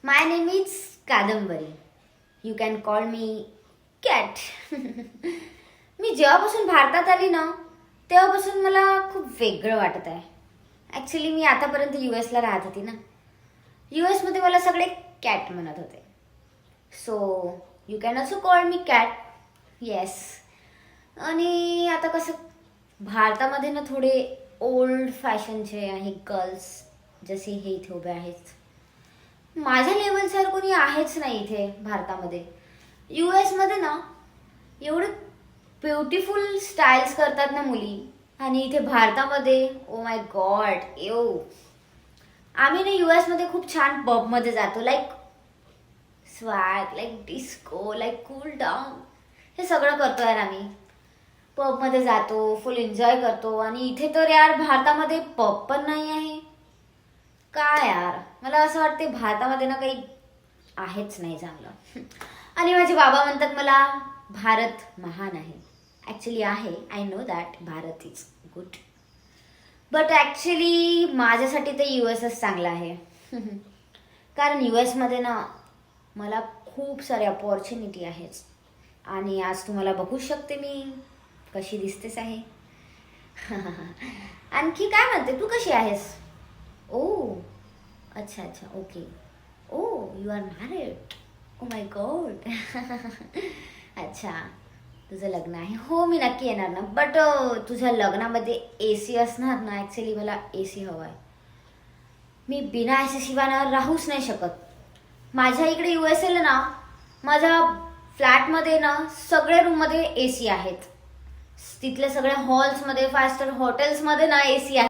My name is कादंबरी. You can call me cat. मी जेव्हापासून भारतात आली ना तेव्हापासून मला खूप वेगळं वाटत आहे. ॲक्च्युली मी आतापर्यंत US ला राहत होती ना. US मध्ये मला सगळे कॅट म्हणत होते. So you can also call me cat. Yes. आणि आता कसं भारतामध्ये ना थोडे ओल्ड फॅशनचे आहे गर्ल्स, जसे हे इथे उभे आहेत. माझ्या लेवलसारखं कोणी आहेच नाही इथे भारतामध्ये. US मध्ये ना एवढे ब्युटिफुल स्टाईल्स करतात ना मुली, आणि इथे भारतामध्ये ओ माय गॉड आम्ही ना US मध्ये खूप छान पबमध्ये जातो. Like swag, like disco, like cool down, हे सगळं करतो यार आम्ही. पबमध्ये जातो, फुल एन्जॉय करतो. आणि इथे तर यार भारतामध्ये पब पण नाही आहे. काय यार, मला असं वाटते भारतामध्ये ना काही आहेच नाही चांगलं. आणि माझे बाबा म्हणतात मला भारत महान आहे. ॲक्च्युली आहे, I know that Bharat is good, but actually माझ्यासाठी तर USच चांगलं आहे. कारण US मध्ये ना मला खूप सारे अपॉर्च्युनिटी आहेत. आणि आज तुम्हाला बघू शकते मी कशी दिसतेच आहे. आणखी काय म्हणते, तू कशी आहेस? ओ अच्छा अच्छा, okay. Oh you are married. Oh my God. अच्छा, तुझं लग्न आहे. हो, मी नक्की येणार ना. बट तुझ्या लग्नामध्ये AC असणार ना. ॲक्च्युली मला AC हवा आहे. मी बिना AC शिवाय ना राहूच नाही शकत. माझ्या इकडे USA ला ना माझ्या फ्लॅटमध्ये ना सगळ्या रूममध्ये AC आहेत. तिथल्या सगळ्या हॉल्समध्ये, 5 स्टार हॉटेल्समध्ये ना AC आहे.